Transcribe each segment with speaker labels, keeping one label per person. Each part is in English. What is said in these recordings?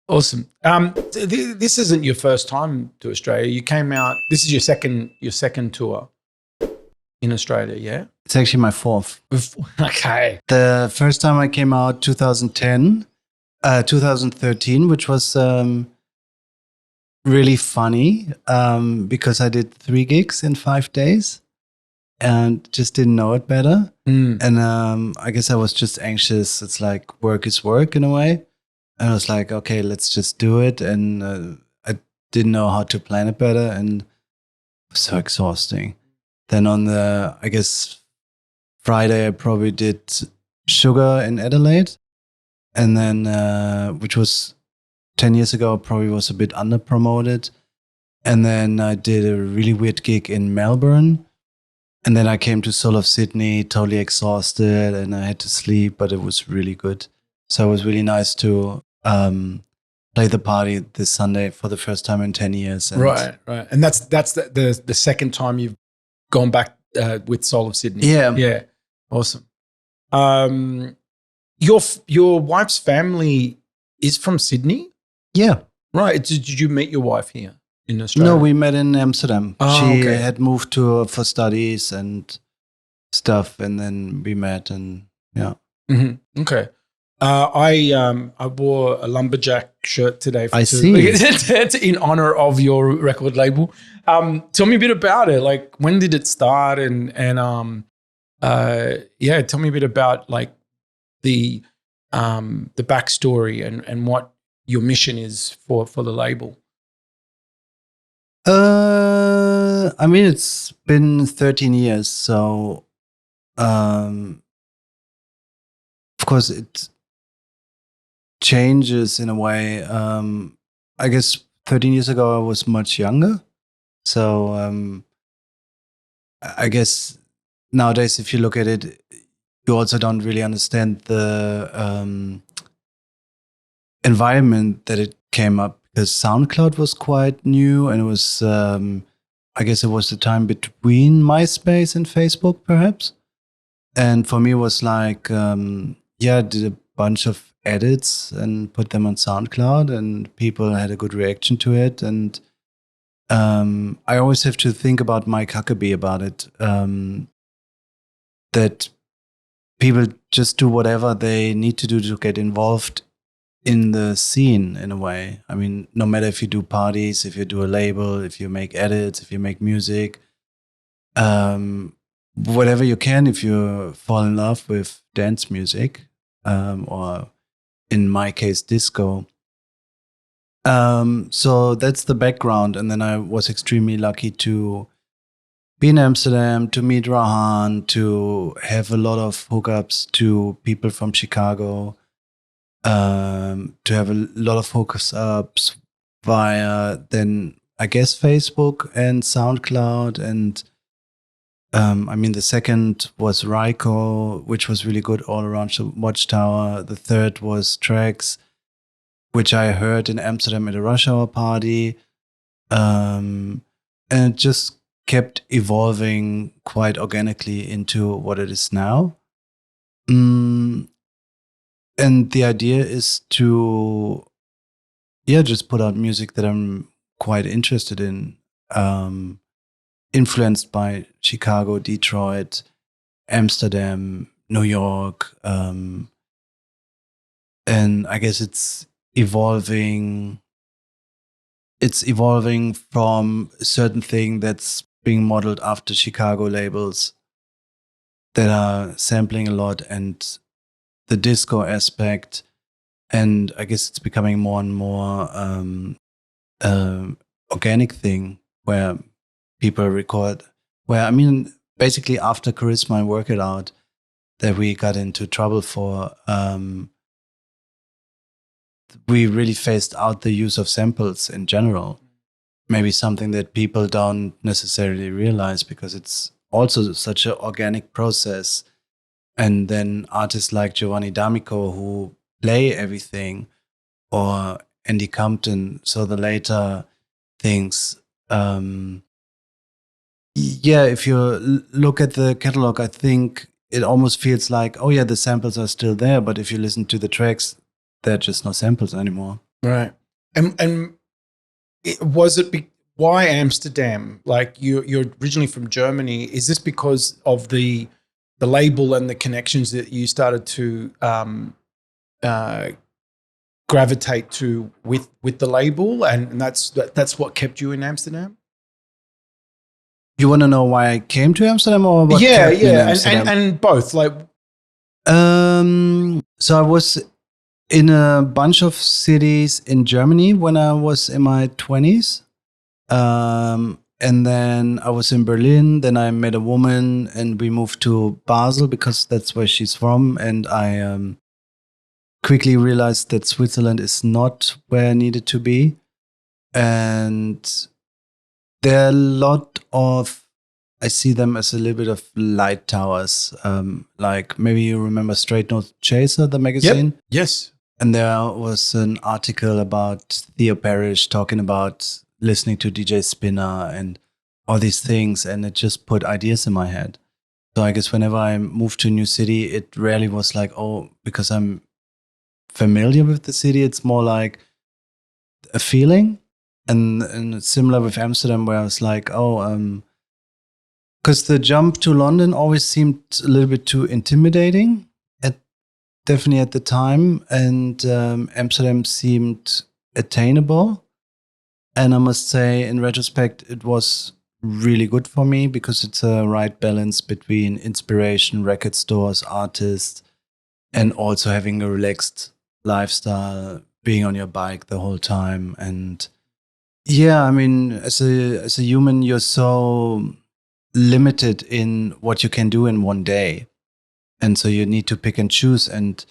Speaker 1: Awesome. This isn't your first time to Australia. You came out. This is your second tour in Australia. Yeah.
Speaker 2: It's actually my fourth.
Speaker 1: Okay.
Speaker 2: The first time I came out 2013, which was really funny because I did 3 gigs in 5 days and just didn't know it better. And I guess I was just anxious. It's like work is work in a way. And I was like, okay, let's just do it. And I didn't know how to plan it better, and it was so exhausting. Then on the, I guess, Friday, I probably did Sugar in Adelaide. And then, which was 10 years ago, probably was a bit under promoted. And then I did a really weird gig in Melbourne. And then I came to Soul of Sydney, totally exhausted, and I had to sleep, but it was really good. So it was really nice to play the party this Sunday for the first time in 10 years. And
Speaker 1: right. And that's the second time you've gone back with Soul of Sydney. Yeah. Awesome. Your wife's family is from Sydney?
Speaker 2: Yeah.
Speaker 1: Right. Did you meet your wife here in Australia?
Speaker 2: No, we met in Amsterdam.
Speaker 1: Oh,
Speaker 2: she
Speaker 1: okay.
Speaker 2: had moved for studies and stuff, and then we met, and yeah.
Speaker 1: Mm-hmm. Okay. I wore a lumberjack shirt today.
Speaker 2: I see.
Speaker 1: In honor of your record label. Tell me a bit about it. Like, when did it start? And tell me a bit about like the backstory and what your mission is for the label.
Speaker 2: I mean, it's been 13 years, so of course it changes in a way. I guess 13 years ago I was much younger, so I guess nowadays if you look at it, you also don't really understand the environment that it came up, because SoundCloud was quite new, and it was I guess it was the time between MySpace and Facebook perhaps. And for me it was like I did a bunch of edits and put them on SoundCloud, and people had a good reaction to it. And I always have to think about Mike Huckabee about it, that people just do whatever they need to do to get involved in the scene in a way. I mean, no matter if you do parties, if you do a label, if you make edits, if you make music, whatever you can, if you fall in love with dance music, or in my case, disco. So that's the background. And then I was extremely lucky to be in Amsterdam, to meet Rahan, to have a lot of hookups to people from Chicago, to have a lot of hookups via then, I guess, Facebook and SoundCloud. And I mean, the second was Ryko, which was really good all around the Watchtower. The third was Tracks, which I heard in Amsterdam at a rush hour party. And it just kept evolving quite organically into what it is now. And the idea is to, just put out music that I'm quite interested in, influenced by Chicago, Detroit, Amsterdam, New York. And I guess it's evolving from a certain thing that's being modeled after Chicago labels that are sampling a lot, and the disco aspect. And I guess it's becoming more and more organic thing where people record, where, I mean, basically after Charisma and Work It Out that we got into trouble for, we really phased out the use of samples in general. Maybe something that people don't necessarily realize, because it's also such an organic process. And then artists like Giovanni D'Amico, who play everything, or Andy Compton, so the later things. If you look at the catalog, I think it almost feels like, the samples are still there, but if you listen to the tracks, they're just no samples anymore.
Speaker 1: Right. And was it why Amsterdam? Like you're originally from Germany. Is this because of the label and the connections that you started to gravitate to with the label, and that's what kept you in Amsterdam?
Speaker 2: You want to know why I came to Amsterdam or what kept me in Amsterdam?
Speaker 1: And both. Like,
Speaker 2: so I was in a bunch of cities in Germany when I was in my 20s. And then I was in Berlin. Then I met a woman and we moved to Basel because that's where she's from. And I quickly realized that Switzerland is not where I needed to be. And there are a lot of, I see them as a little bit of light towers. Like maybe you remember Straight No Chaser, the magazine?
Speaker 1: yep. Yes.
Speaker 2: And there was an article about Theo Parrish talking about listening to DJ Spinner and all these things. And it just put ideas in my head. So I guess whenever I moved to a new city, it rarely was like, oh, because I'm familiar with the city, it's more like a feeling. And it's similar with Amsterdam, where I was like, oh, because the jump to London always seemed a little bit too intimidating, definitely at the time. And Amsterdam seemed attainable. And I must say, in retrospect, it was really good for me because it's a right balance between inspiration, record stores, artists, and also having a relaxed lifestyle, being on your bike the whole time. And yeah, I mean, as a human, you're so limited in what you can do in one day. And so you need to pick and choose. And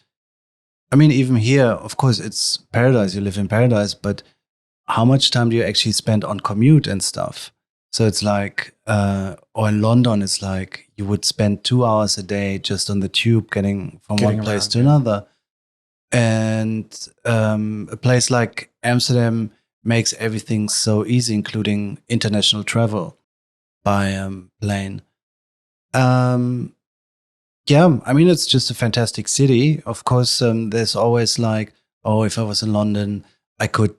Speaker 2: I mean, even here, of course, it's paradise. You live in paradise, but how much time do you actually spend on commute and stuff? So it's like, or in London, it's like you would spend 2 hours a day just on the tube getting from one place to another. And a place like Amsterdam makes everything so easy, including international travel by plane. Yeah, I mean, it's just a fantastic city. Of course, there's always like, oh, if I was in London, I could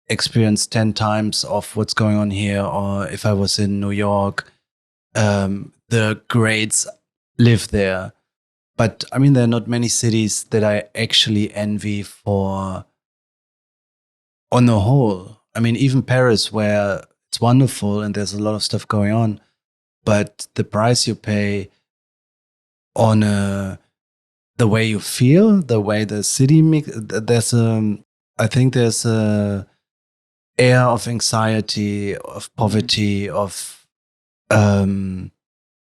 Speaker 2: experience 10 times of what's going on here. Or if I was in New York, the greats live there. But I mean, there are not many cities that I actually envy for on the whole. I mean, even Paris, where it's wonderful and there's a lot of stuff going on, but the price you pay on the way you feel, the way the city makes, I think there's a air of anxiety, of poverty, of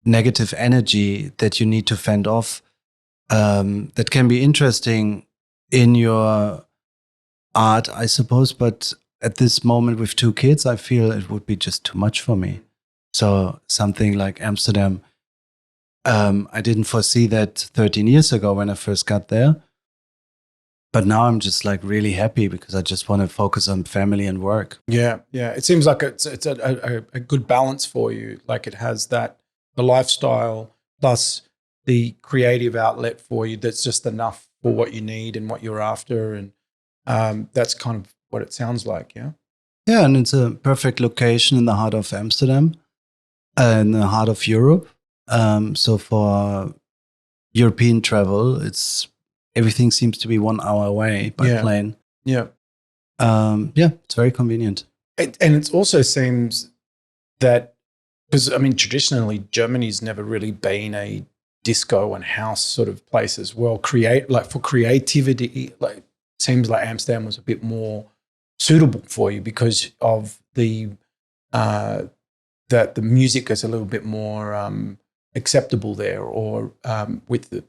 Speaker 2: negative energy that you need to fend off. That can be interesting in your art, I suppose, but at this moment with 2 kids, I feel it would be just too much for me. So something like Amsterdam, I didn't foresee that 13 years ago when I first got there. But now I'm just like really happy because I just want to focus on family and work.
Speaker 1: Yeah. It seems like it's a good balance for you. Like it has the lifestyle plus the creative outlet for you that's just enough for what you need and what you're after. And that's kind of what it sounds like, yeah?
Speaker 2: Yeah, and it's a perfect location in the heart of Amsterdam, in the heart of Europe. So for European travel, everything seems to be 1 hour away by plane.
Speaker 1: Yeah.
Speaker 2: Yeah, it's very convenient.
Speaker 1: And it also seems that, because I mean, traditionally, Germany's never really been a disco and house sort of place as well. For creativity, like seems like Amsterdam was a bit more suitable for you because of that the music is a little bit more acceptable there, or with the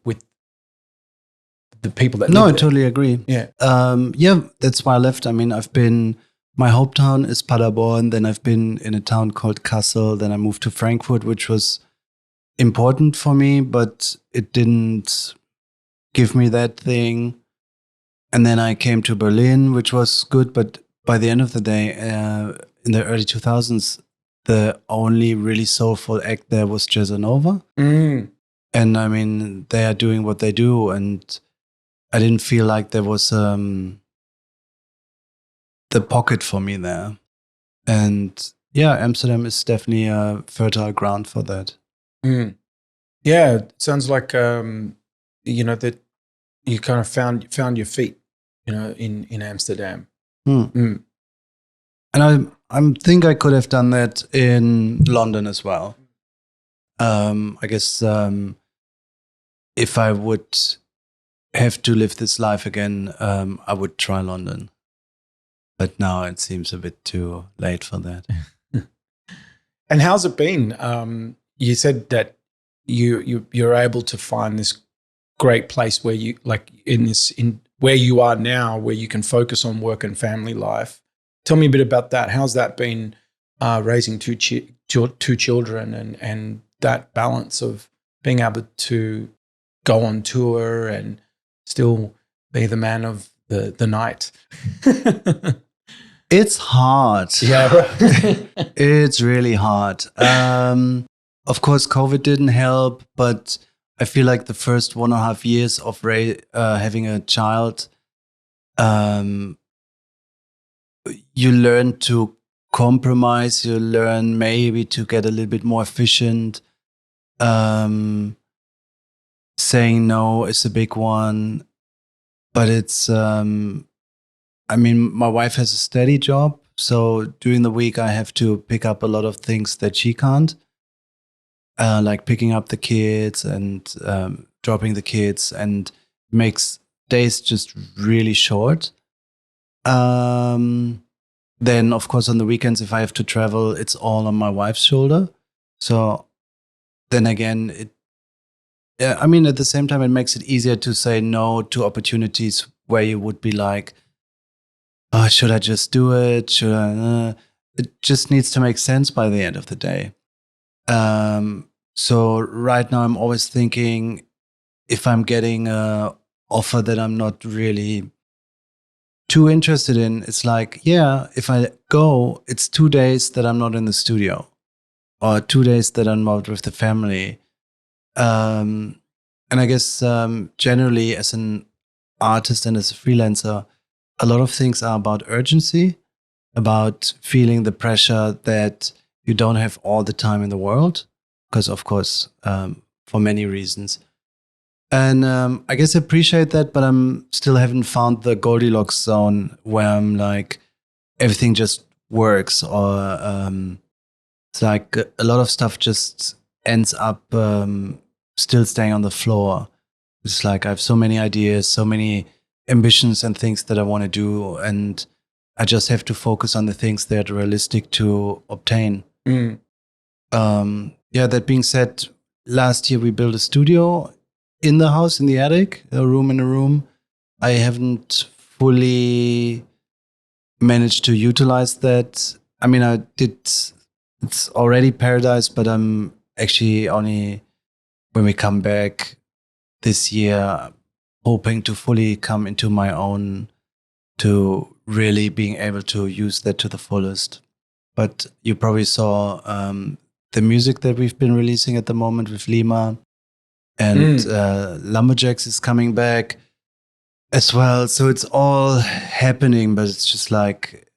Speaker 1: people that
Speaker 2: No,
Speaker 1: live
Speaker 2: I
Speaker 1: there.
Speaker 2: totally agree.
Speaker 1: Yeah.
Speaker 2: Yeah, that's why I left. I mean, my hometown is Paderborn, then I've been in a town called Kassel, then I moved to Frankfurt, which was important for me, but it didn't give me that thing. And then I came to Berlin, which was good, but by the end of the day, in the early 2000s, the only really soulful act there was Jazzanova. And I mean, they are doing what they do, and I didn't feel like there was the the pocket for me there. And yeah, Amsterdam is definitely a fertile ground for that.
Speaker 1: Mm. Yeah, it sounds like that you kind of found your feet, in Amsterdam.
Speaker 2: And I think I could have done that in London as well. I guess if I would have to live this life again, I would try London. But now it seems a bit too late for that.
Speaker 1: And how's it been? You said that you're able to find this great place where you in where you are now, where you can focus on work and family life. Tell me a bit about that. How's that been, raising two children and that balance of being able to go on tour and still be the man of the night?
Speaker 2: It's hard.
Speaker 1: Yeah, right.
Speaker 2: It's really hard. Of course, COVID didn't help, but I feel like the first 1.5 years of having a child, you learn to compromise. You learn maybe to get a little bit more efficient. Saying no is a big one, but it's. My wife has a steady job, so during the week I have to pick up a lot of things that she can't, like picking up the kids and dropping the kids, and makes days just really short. Then, of course, on the weekends, if I have to travel, it's all on my wife's shoulder. So then again, at the same time, it makes it easier to say no to opportunities where you would be like, oh, should I just do it? Should I? It just needs to make sense by the end of the day. So right now I'm always thinking, if I'm getting an offer that I'm not really too interested in, it's like, yeah, if I go, it's 2 days that I'm not in the studio, or 2 days that I'm not with the family. And I guess generally as an artist and as a freelancer, a lot of things are about urgency, about feeling the pressure that you don't have all the time in the world, because of course, for many reasons. And I guess I appreciate that, but I'm still haven't found the Goldilocks zone where I'm like, everything just works, or it's like a lot of stuff just ends up still staying on the floor. It's like I have so many ideas, so many ambitions and things that I want to do, and I just have to focus on the things that are realistic to obtain. That being said, last year we built a studio in the house, in the attic, a room in a room. I haven't fully managed to utilize that. I mean, I did, it's already paradise, but I'm actually only, when we come back this year, hoping to fully come into my own, to really being able to use that to the fullest. But you probably saw the music that we've been releasing at the moment with Lima, and Lumberjacks is coming back as well. So it's all happening, but it's just like,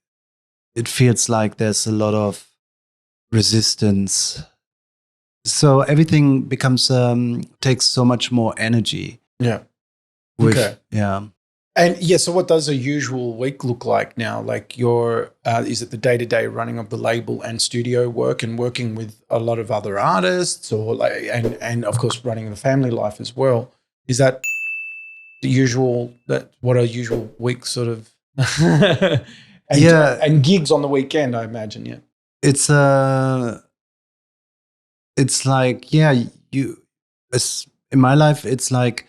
Speaker 2: it feels like there's a lot of resistance. So everything becomes, takes so much more energy.
Speaker 1: Yeah.
Speaker 2: Okay. Yeah.
Speaker 1: And so what does a usual week look like now? Like is it the day-to-day running of the label and studio work and working with a lot of other artists, or like, and of course running the family life as well? Is that the usual, what a usual week sort of? And gigs on the weekend, I imagine. Yeah.
Speaker 2: It's like, in my life, it's like,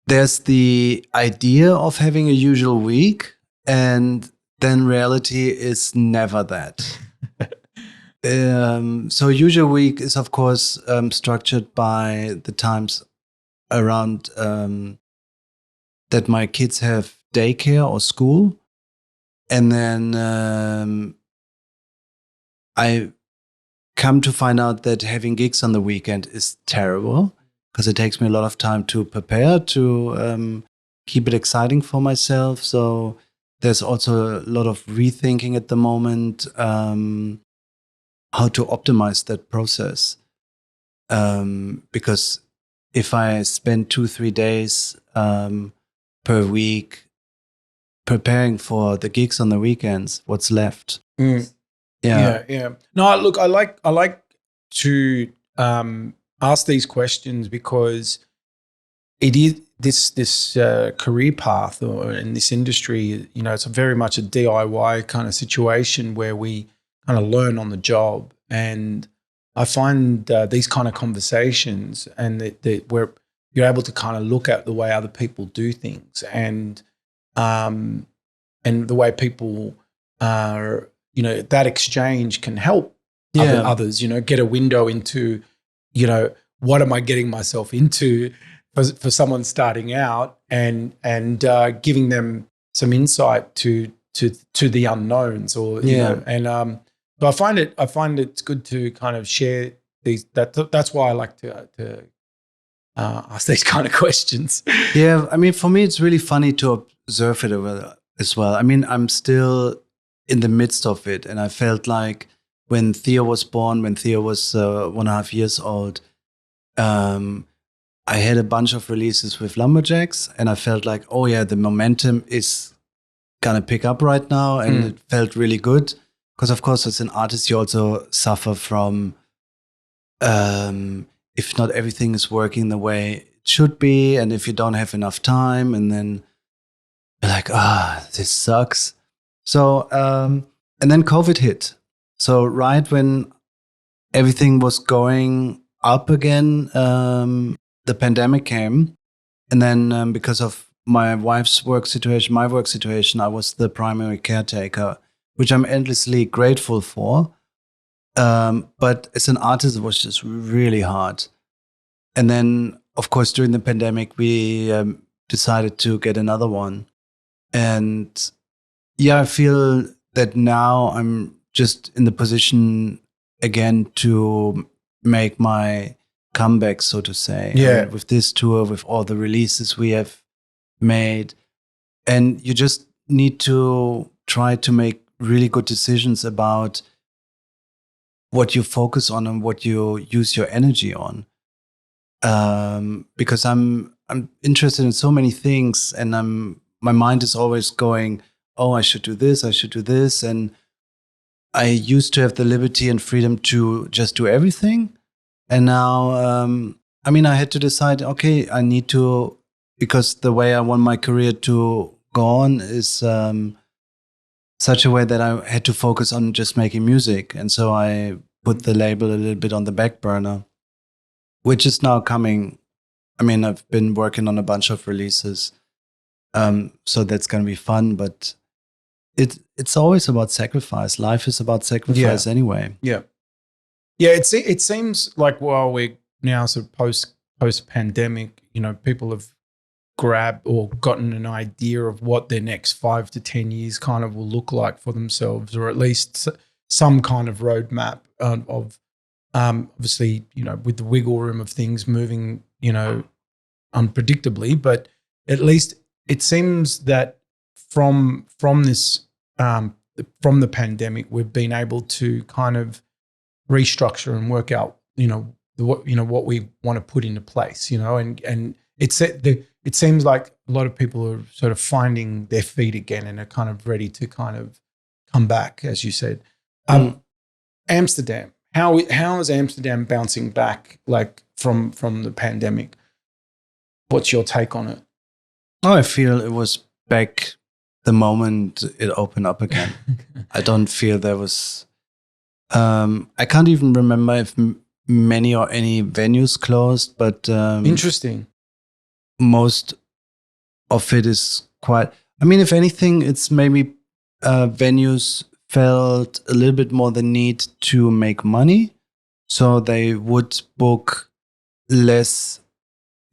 Speaker 2: there's the idea of having a usual week, and then reality is never that. So usual week is, of course, structured by the times around that my kids have daycare or school. And then I come to find out that having gigs on the weekend is terrible, because it takes me a lot of time to prepare, to keep it exciting for myself. So there's also a lot of rethinking at the moment, how to optimize that process. Because if I spend 2-3 days per week preparing for the gigs on the weekends, what's left?
Speaker 1: Yeah. No, look, I like to ask these questions because it is this career path or in this industry, it's very much a DIY kind of situation where we kind of learn on the job. And I find these kind of conversations and where you're able to kind of look at the way other people do things and the way people are, that exchange can help others, get a window into, what am I getting myself into for someone starting out and giving them some insight to the unknowns or, but I find it's good to kind of share these, that's why I like to ask these kind of questions.
Speaker 2: Yeah. I mean, for me, it's really funny to observe it as well. I mean, I'm still in the midst of it. And I felt like when Theo was born, when Theo was 1.5 years old, I had a bunch of releases with Lumberjacks and I felt like, oh yeah, the momentum is gonna pick up right now. And it felt really good. Because of course, as an artist, you also suffer from, if not everything is working the way it should be. And if you don't have enough time and then you're like, this sucks. So, and then COVID hit. So right when everything was going up again, the pandemic came. And then because of my wife's work situation, I was the primary caretaker, which I'm endlessly grateful for. But as an artist, it was just really hard. And then, of course, during the pandemic, we decided to get another one. And yeah, I feel that now I'm just in the position again to make my comeback, so to say.
Speaker 1: Yeah.
Speaker 2: With this tour, with all the releases we have made. And you just need to try to make really good decisions about what you focus on and what you use your energy on. Because I'm interested in so many things and my mind is always going, oh, I should do this. And I used to have the liberty and freedom to just do everything. And now, I had to decide, okay, I need to, because the way I want my career to go on is such a way that I had to focus on just making music. And so I put the label a little bit on the back burner, which is now coming. I mean, I've been working on a bunch of releases. So that's going to be fun, but it's always about sacrifice. Life is about sacrifice anyway.
Speaker 1: Yeah. Yeah, it seems like while we're now sort of post pandemic, people have grabbed or gotten an idea of what their next 5 to 10 years kind of will look like for themselves, or at least some kind of roadmap of obviously, with the wiggle room of things moving, unpredictably, but at least it seems that from this from the pandemic, we've been able to kind of restructure and work out, what we want to put into place, and it seems like a lot of people are sort of finding their feet again and are kind of ready to kind of come back, as you said. Amsterdam, how is Amsterdam bouncing back, like from the pandemic? What's your take on it?
Speaker 2: Oh, I feel it was back the moment it opened up again. I don't feel there was. I can't even remember if many or any venues closed, but
Speaker 1: interesting.
Speaker 2: Most of it is quite. I mean, if anything, it's maybe venues felt a little bit more the need to make money, so they would book less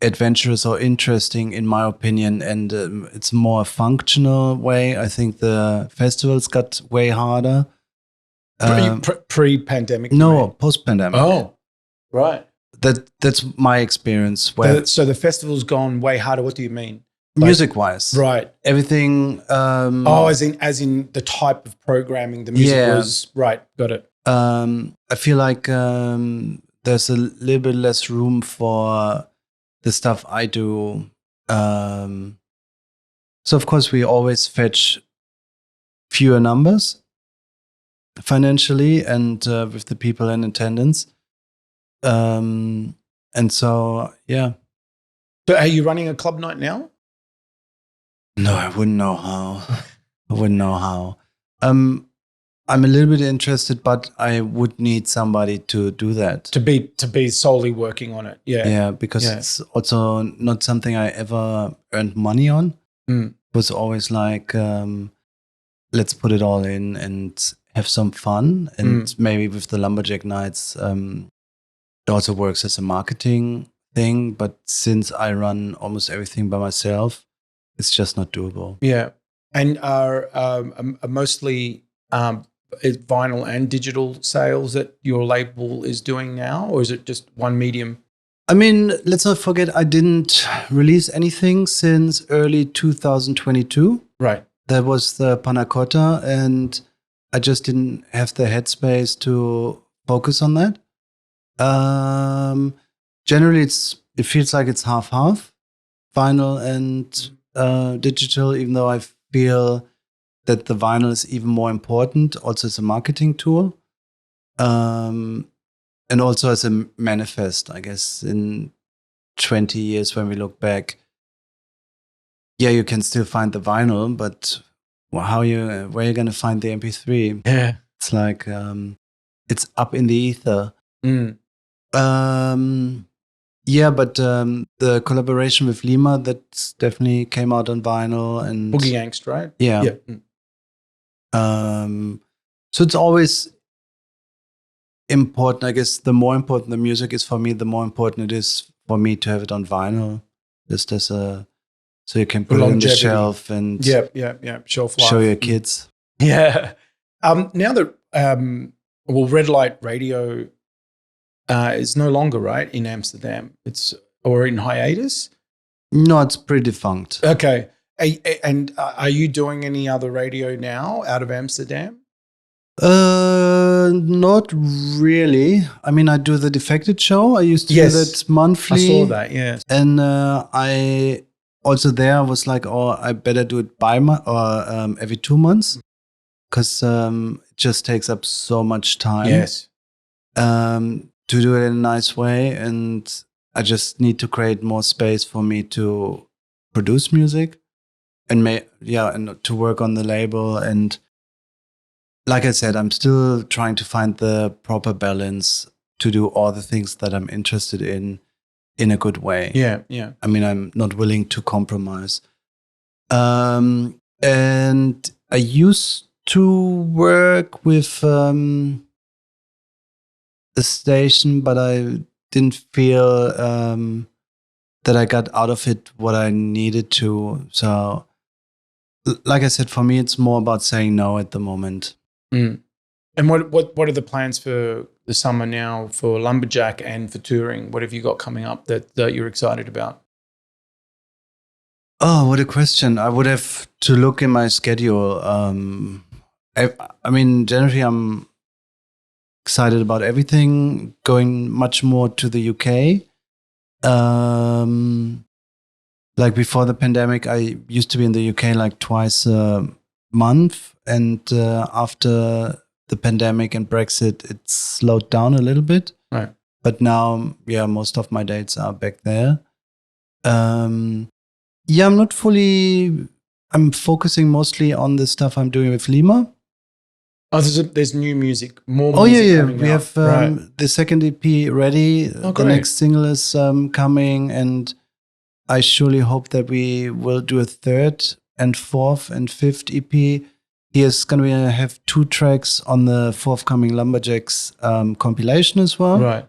Speaker 2: adventurous or interesting, in my opinion, and it's more a functional way. I think the festivals got way harder.
Speaker 1: Pre-pandemic?
Speaker 2: No, post-pandemic.
Speaker 1: Oh, right.
Speaker 2: That's my experience.
Speaker 1: So the festival's gone way harder. What do you mean?
Speaker 2: music-wise.
Speaker 1: Right.
Speaker 2: Everything.
Speaker 1: As in the type of programming the music was. Right. Got it.
Speaker 2: I feel like there's a little bit less room for the stuff I do. So of course we always fetch fewer numbers financially and with the people in attendance. And so, yeah.
Speaker 1: So are you running a club night now?
Speaker 2: No, I wouldn't know how. I'm a little bit interested, but I would need somebody to do that.
Speaker 1: To be solely working on it. Yeah.
Speaker 2: Yeah, because it's also not something I ever earned money on. It was always like, let's put it all in and have some fun. And maybe with the Lumberjack nights, it also works as a marketing thing. But since I run almost everything by myself, it's just not doable.
Speaker 1: Yeah. And are mostly vinyl and digital sales that your label is doing now, or is it just one medium?
Speaker 2: I mean, let's not forget, I didn't release anything since early 2022.
Speaker 1: Right.
Speaker 2: That was the Panna Cotta, and I just didn't have the headspace to focus on that. Generally, it feels like it's half-half, vinyl and digital, even though I feel that the vinyl is even more important, also as a marketing tool, and also as a manifest, I guess, in 20 years when we look back. Yeah, you can still find the vinyl, but where are you going to find the MP3?
Speaker 1: Yeah.
Speaker 2: It's like, it's up in the ether. Yeah, but the collaboration with Lima, that definitely came out on vinyl. And
Speaker 1: Boogie Angst, right?
Speaker 2: Yeah. So it's always important. I guess the more important the music is for me, the more important it is for me to have it on vinyl. Just as so you can put it on the shelf and
Speaker 1: shelf life.
Speaker 2: Show your kids.
Speaker 1: Yeah. Now that red light radio is no longer right in Amsterdam. Or in hiatus.
Speaker 2: No, it's pretty defunct.
Speaker 1: Okay. And are you doing any other radio now out of Amsterdam?
Speaker 2: Not really. I mean, I do the Defected show. I used to do that monthly.
Speaker 1: I saw that, yeah.
Speaker 2: And I also there was like, oh, I better do it every 2 months, because it just takes up so much time.
Speaker 1: Yes.
Speaker 2: To do it in a nice way, and I just need to create more space for me to produce music. And to work on the label. And like I said, I'm still trying to find the proper balance to do all the things that I'm interested in a good way.
Speaker 1: Yeah, yeah.
Speaker 2: I mean, I'm not willing to compromise. And I used to work with a station, but I didn't feel that I got out of it what I needed to. So, like I said, for me, it's more about saying no at the moment.
Speaker 1: And what are the plans for the summer now for Lumberjack and for touring? What have you got coming up that you're excited about?
Speaker 2: Oh, what a question. I would have to look in my schedule. I mean, generally, I'm excited about everything, going much more to the UK. Like before the pandemic, I used to be in the UK like twice a month. And after the pandemic and Brexit, it slowed down a little bit.
Speaker 1: Right.
Speaker 2: But now, most of my dates are back there. I'm focusing mostly on the stuff I'm doing with Lima.
Speaker 1: Oh, there's new music, more music coming
Speaker 2: we
Speaker 1: out.
Speaker 2: have the second EP ready. The next single is coming, and I surely hope that we will do a third and fourth and fifth EP. He is going to have 2 tracks on the forthcoming Lumberjacks compilation as well.
Speaker 1: Right.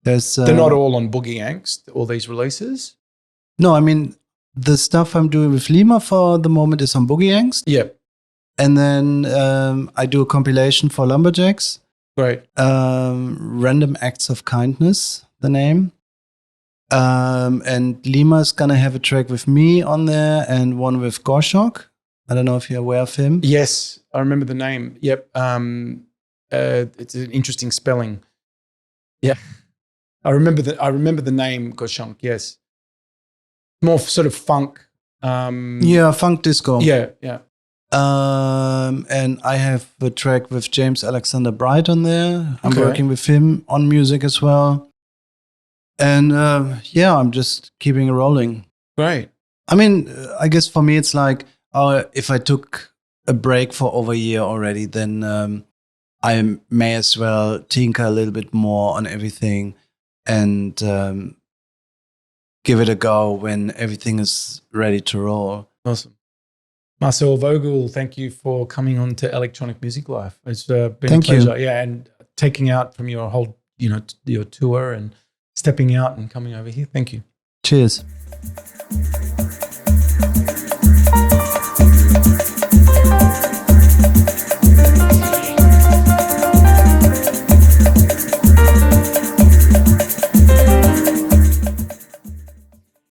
Speaker 1: They're not all on Boogie Angst, all these releases?
Speaker 2: No, I mean, the stuff I'm doing with Lima for the moment is on Boogie Angst.
Speaker 1: Yep.
Speaker 2: And then I do a compilation for Lumberjacks.
Speaker 1: Right.
Speaker 2: Random Acts of Kindness, the name. And Lima's gonna have a track with me on there and one with Gorshok. I don't know if you're aware of him.
Speaker 1: Yes, I remember the name. Yep. It's an interesting spelling. Yeah. I remember the name Goshonk, yes. More sort of funk.
Speaker 2: Yeah, funk disco.
Speaker 1: Yeah, yeah.
Speaker 2: And I have a track with James Alexander Bright on there. I'm
Speaker 1: Okay.
Speaker 2: working with him on music as well. And I'm just keeping it rolling.
Speaker 1: Great.
Speaker 2: I mean, I guess for me, it's like, if I took a break for over a year already, then I may as well tinker a little bit more on everything and give it a go when everything is ready to roll.
Speaker 1: Awesome. Marcel Vogel, thank you for coming on to Electronic Music Life. It's been
Speaker 2: Thank
Speaker 1: a pleasure.
Speaker 2: you.
Speaker 1: Yeah, and taking out from your whole, your tour and stepping out and coming over here. Thank you.
Speaker 2: Cheers.